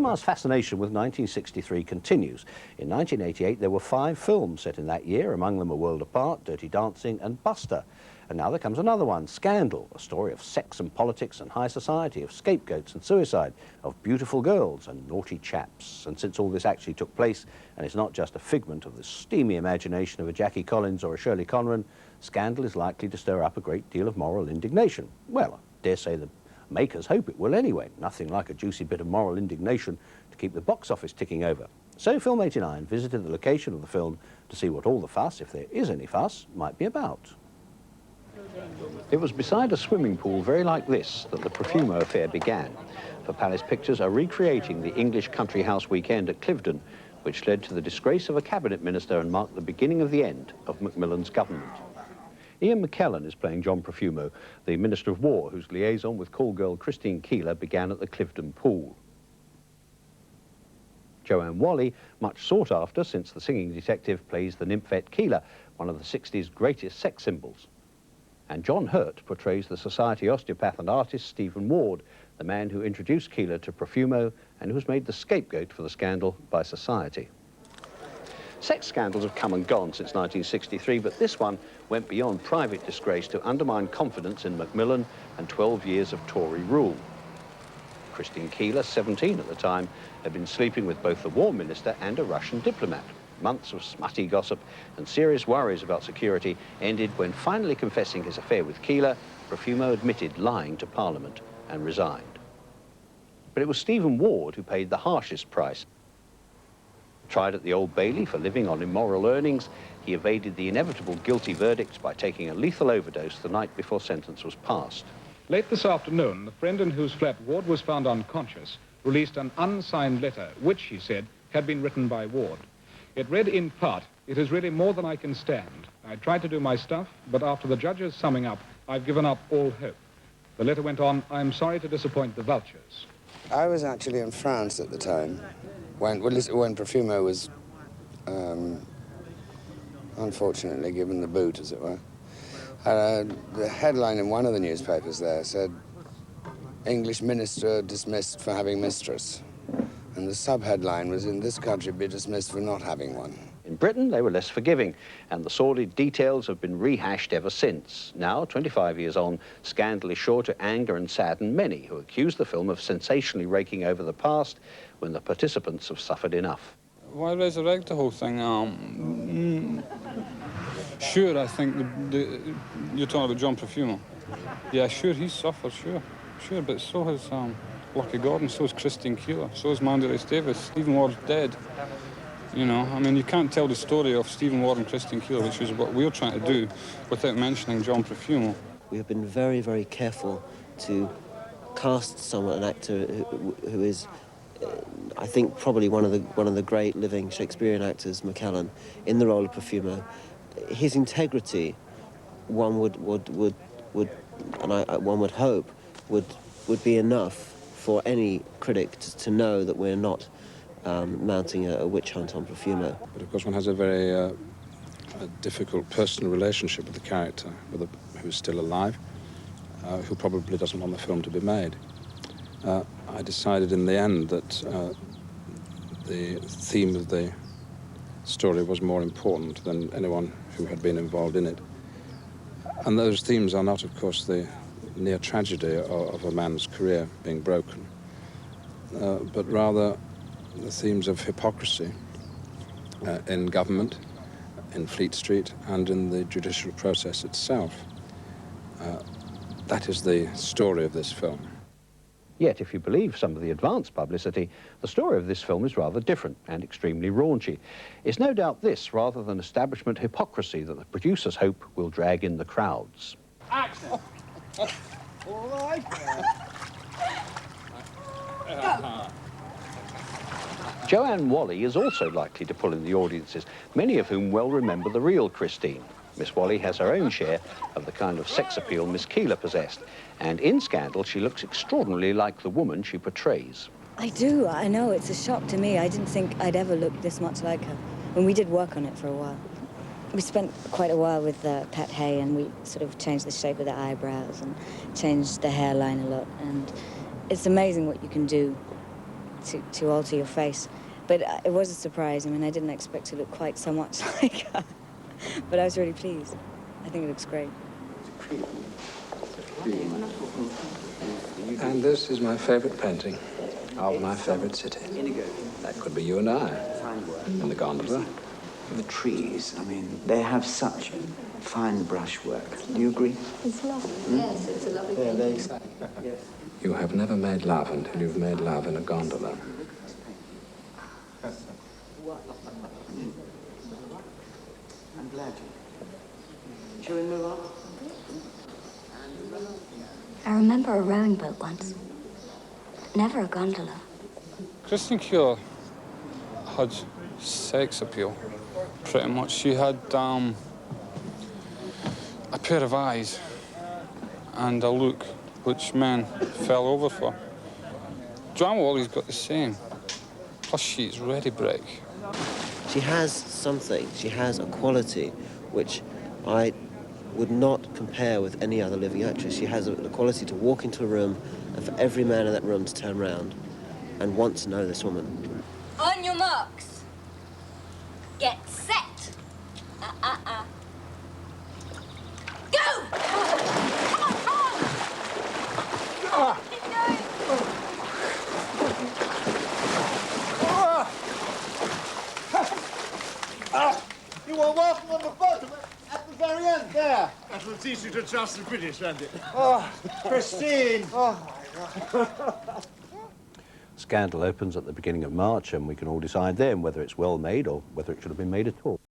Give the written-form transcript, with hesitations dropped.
Cinema's fascination with 1963 continues. In 1988, there were 5 films set in that year, among them A World Apart, Dirty Dancing and Buster. And now there comes another one, Scandal, a story of sex and politics and high society, of scapegoats and suicide, of beautiful girls and naughty chaps. And since all this actually took place, and it's not just a figment of the steamy imagination of a Jackie Collins or a Shirley Conran, Scandal is likely to stir up a great deal of moral indignation. Well, I dare say the makers hope it will anyway. Nothing like a juicy bit of moral indignation to keep the box office ticking over. So Film 89 visited the location of the film to see what all the fuss, if there is any fuss, might be about. It was beside a swimming pool very like this that the Profumo affair began. For Palace Pictures are recreating the English country house weekend at Cliveden, which led to the disgrace of a cabinet minister and marked the beginning of the end of Macmillan's government. Ian McKellern is playing John Profumo, the Minister of War, whose liaison with call girl Christine Keeler began at the Cliveden pool. Joanne Whalley, much sought after since the singing detective, plays the nymphette Keeler, one of the 60s greatest sex symbols. And John Hurt portrays the society osteopath and artist Stephen Ward, the man who introduced Keeler to Profumo and who was made the scapegoat for the scandal by society. Sex scandals have come and gone since 1963, but this one went beyond private disgrace to undermine confidence in Macmillan and 12 years of Tory rule. Christine Keeler, 17 at the time, had been sleeping with both the War Minister and a Russian diplomat. Months of smutty gossip and serious worries about security ended when, finally confessing his affair with Keeler, Profumo admitted lying to Parliament and resigned. But it was Stephen Ward who paid the harshest price. Tried at the Old Bailey for living on immoral earnings, he evaded the inevitable guilty verdict by taking a lethal overdose the night before sentence was passed. Late this afternoon, the friend in whose flat Ward was found unconscious released an unsigned letter, which, he said, had been written by Ward. It read in part, "It is really more than I can stand. I tried to do my stuff, but after the judge's summing up, I've given up all hope." The letter went on, "I'm sorry to disappoint the vultures." I was actually in France at the time, when Profumo was, unfortunately, given the boot, as it were. The headline in one of the newspapers there said, "English minister dismissed for having mistress." And the sub-headline was, "In this country, be dismissed for not having one." In Britain, they were less forgiving, and the sordid details have been rehashed ever since. Now, 25 years on, Scandal is sure to anger and sadden many who accuse the film of sensationally raking over the past when the participants have suffered enough. Why resurrect the whole thing? Sure, I think you're talking about John Profumo. Yeah, sure, he's suffered, sure, but so has Lucky Gordon, so is Christine Keeler, so is Mandy Rice Davis. Stephen Ward's dead. You know, I mean, you can't tell the story of Stephen Ward and Christine Keeler, which is what we're trying to do, without mentioning John Profumo. We have been very, very careful to cast someone, an actor who is, I think, probably one of the great living Shakespearean actors, McKellern, in the role of Profumo. His integrity, one would hope, would be enough for any critic to know that we're not mounting a witch hunt on Profumo. But of course one has a very a difficult personal relationship with the character, who's still alive, who probably doesn't want the film to be made. I decided in the end that the theme of the story was more important than anyone who had been involved in it. And those themes are not, of course, the near tragedy of a man's career being broken, but rather the themes of hypocrisy in government, in Fleet Street, and in the judicial process itself. That is the story of this film. Yet, if you believe some of the advance publicity, the story of this film is rather different and extremely raunchy. It's no doubt this, rather than establishment hypocrisy, that the producers hope will drag in the crowds. Action! All right. Joanne Whalley is also likely to pull in the audiences, many of whom well remember the real Christine. Miss Whalley has her own share of the kind of sex appeal Miss Keeler possessed, and in Scandal she looks extraordinarily like the woman she portrays. I do, I know, it's a shock to me. I didn't think I'd ever look this much like her. And we did work on it for a while. We spent quite a while with Pat Hay, and we sort of changed the shape of the eyebrows and changed the hairline a lot, and it's amazing what you can do to alter your face. But it was a surprise. I mean, I didn't expect to look quite so much like her. But I was really pleased. I think it looks great. And this is my favourite painting of my favourite city. That could be you and I in the gondola. The trees, I mean, they have such fine brushwork. Do you agree? It's lovely. Yes, it's a lovely painting. Yes. You have never made love until you've made love in a gondola. I'm glad you. Shall we move on? I remember a rowing boat once. Never a gondola. Kristen Keeler had sex appeal, pretty much. She had a pair of eyes and a look which men fell over for. Joanne Whalley's got the same. Plus, she's ready break. She has something, she has a quality which I would not compare with any other living actress. She has the quality to walk into a room and for every man in that room to turn around and want to know this woman. On your marks. Get set. Go! Come on, come on! Keep going. You were walking on the bottom at the very end there. That will teach you to trust the British, won't it? Oh, Christine! Oh, my God. Scandal opens at the beginning of March, and we can all decide then whether it's well made or whether it should have been made at all.